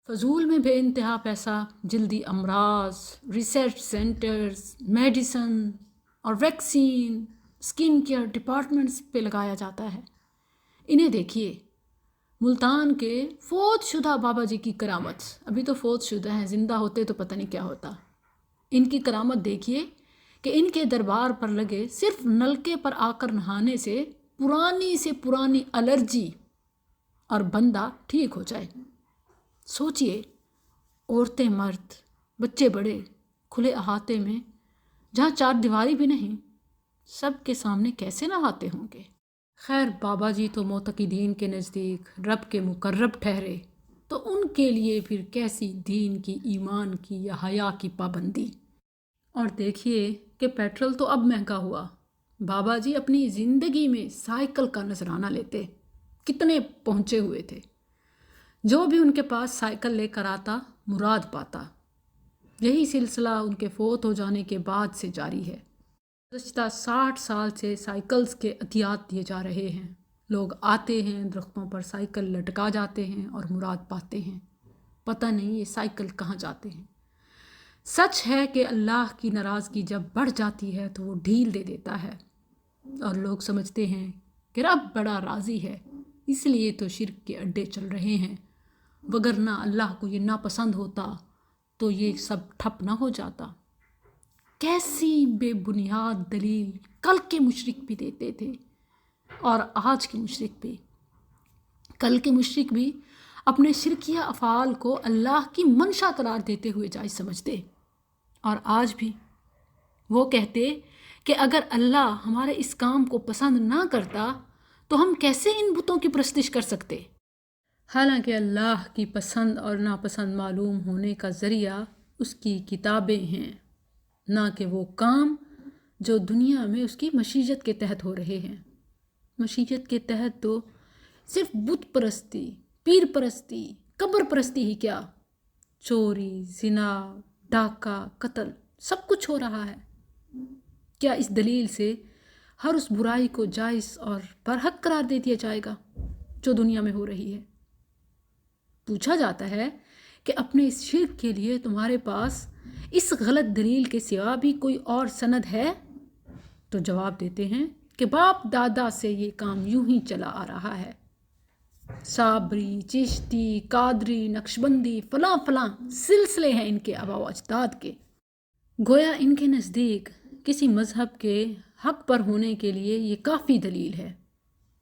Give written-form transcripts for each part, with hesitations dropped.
فضول میں بے انتہا پیسہ جلدی امراض، ریسرچ سینٹرز، میڈیسن اور ویکسین، اسکن کیئر ڈپارٹمنٹس پہ لگایا جاتا ہے۔ انہیں دیکھیے، ملتان کے فوت شدہ بابا جی کی کرامت، ابھی تو فوت شدہ ہیں، زندہ ہوتے تو پتہ نہیں کیا ہوتا۔ ان کی کرامت دیکھیے کہ ان کے دربار پر لگے صرف نلکے پر آ کر نہانے سے پرانی الرجی اور بندہ ٹھیک ہو جائے۔ سوچئے، عورتیں مرد، بچے بڑے، کھلے احاطے میں جہاں چار دیواری بھی نہیں، سب کے سامنے کیسے نہاتے ہوں گے؟ خیر، بابا جی تو معتقدین کے نزدیک رب کے مقرب ٹھہرے، تو ان کے لیے پھر کیسی دین کی، ایمان کی یا حیا کی پابندی۔ اور دیکھیے کہ پیٹرول تو اب مہنگا ہوا، بابا جی اپنی زندگی میں سائیکل کا نذرانہ لیتے، کتنے پہنچے ہوئے تھے۔ جو بھی ان کے پاس سائیکل لے کر آتا مراد پاتا۔ یہی سلسلہ ان کے فوت ہو جانے کے بعد سے جاری ہے۔ گزشتہ 60 سال سے سائیکلز کے عطیات دیے جا رہے ہیں۔ لوگ آتے ہیں، درختوں پر سائیکل لٹکا جاتے ہیں اور مراد پاتے ہیں۔ پتہ نہیں یہ سائیکل کہاں جاتے ہیں۔ سچ ہے کہ اللہ کی ناراضگی جب بڑھ جاتی ہے تو وہ ڈھیل دے دیتا ہے، اور لوگ سمجھتے ہیں کہ رب بڑا راضی ہے، اس لیے تو شرک کے اڈے چل رہے ہیں، وگرنہ اللہ کو یہ ناپسند ہوتا تو یہ سب ٹھپ نہ ہو جاتا۔ کیسی بے بنیاد دلیل کل کے مشرک بھی دیتے تھے اور آج کے مشرک بھی۔ کل کے مشرک بھی اپنے شرکیہ افعال کو اللہ کی منشا قرار دیتے ہوئے جائز سمجھتے، اور آج بھی وہ کہتے کہ اگر اللہ ہمارے اس کام کو پسند نہ کرتا تو ہم کیسے ان بتوں کی پرستش کر سکتے؟ حالانکہ اللہ کی پسند اور ناپسند معلوم ہونے کا ذریعہ اس کی کتابیں ہیں، نہ کہ وہ کام جو دنیا میں اس کی مشیت کے تحت ہو رہے ہیں۔ مشیت کے تحت تو صرف بت پرستی، پیر پرستی، قبر پرستی ہی کیا، چوری، زنا، ڈاکہ، قتل سب کچھ ہو رہا ہے۔ کیا اس دلیل سے ہر اس برائی کو جائز اور برحق قرار دے دیا جائے گا جو دنیا میں ہو رہی ہے؟ پوچھا جاتا ہے کہ اپنے اس شرک کے لیے تمہارے پاس اس غلط دلیل کے سوا بھی کوئی اور سند ہے؟ تو جواب دیتے ہیں کہ باپ دادا سے یہ کام یوں ہی چلا آ رہا ہے۔ صابری، چشتی، قادری، نقشبندی، فلاں فلاں سلسلے ہیں ان کے آباء و اجداد کے۔ گویا ان کے نزدیک کسی مذہب کے حق پر ہونے کے لیے یہ کافی دلیل ہے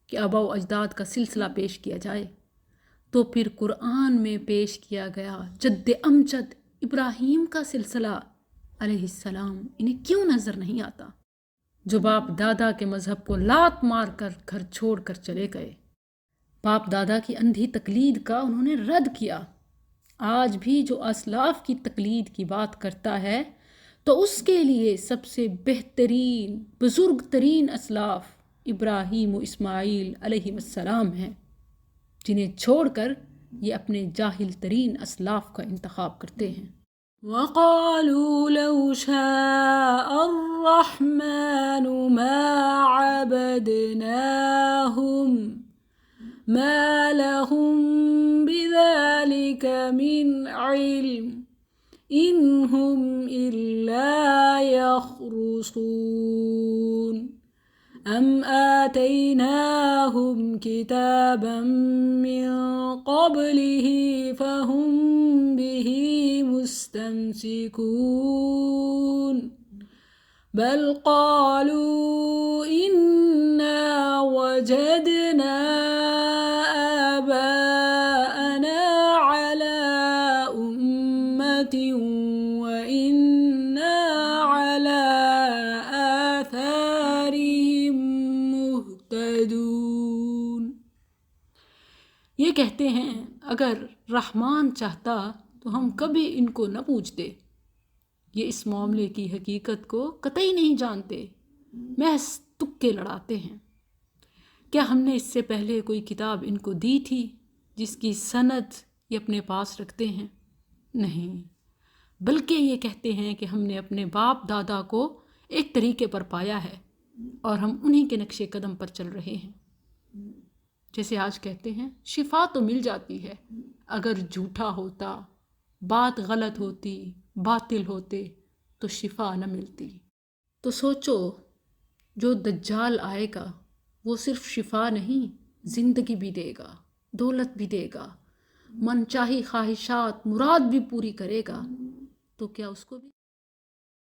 کہ آباء و اجداد کا سلسلہ پیش کیا جائے، تو پھر قرآن میں پیش کیا گیا جد امجد ابراہیم کا سلسلہ علیہ السلام انہیں کیوں نظر نہیں آتا، جو باپ دادا کے مذہب کو لات مار کر گھر چھوڑ کر چلے گئے؟ باپ دادا کی اندھی تقلید کا انہوں نے رد کیا۔ آج بھی جو اسلاف کی تقلید کی بات کرتا ہے تو اس کے لیے سب سے بہترین، بزرگ ترین اسلاف ابراہیم و اسماعیل علیہ السلام ہیں، جنہیں چھوڑ کر یہ اپنے جاہل ترین اسلاف کا انتخاب کرتے ہیں۔ وَقَالُوا لَوْ شَاءَ الرَّحْمَنُ مَا عَبَدْنَاهُمْ مَا لَهُمْ بِذَلِكَ مِنْ عِلْمٍ إِنْ هُمْ إِلَّا يَخْرُصُونَ أَمْ آتَيْنَاهُمْ كِتَابًا مِّن قَبْلِهِ فَهُمْ بِهِ مُسْتَمْسِكُونَ بَلْ قَالُوا إِنَّا وَجَدْنَا آبَاءَنَا عَلَى أُمَّةٍ وَإِنَّا عَلَى آثَارِهِمْ مُهْتَدُونَ۔ یہ کہتے ہیں اگر رحمان چاہتا تو ہم کبھی ان کو نہ پوچھتے، یہ اس معاملے کی حقیقت کو قطعی نہیں جانتے، محض تکے لڑاتے ہیں۔ کیا ہم نے اس سے پہلے کوئی کتاب ان کو دی تھی جس کی سند یہ اپنے پاس رکھتے ہیں؟ نہیں، بلکہ یہ کہتے ہیں کہ ہم نے اپنے باپ دادا کو ایک طریقے پر پایا ہے اور ہم انہی کے نقش قدم پر چل رہے ہیں۔ جیسے آج کہتے ہیں شفا تو مل جاتی ہے، اگر جھوٹا ہوتا، بات غلط ہوتی، باطل ہوتے تو شفا نہ ملتی۔ تو سوچو، جو دجال آئے گا وہ صرف شفا نہیں، زندگی بھی دے گا، دولت بھی دے گا، من چاہی خواہشات مراد بھی پوری کرے گا، تو کیا اس کو بھی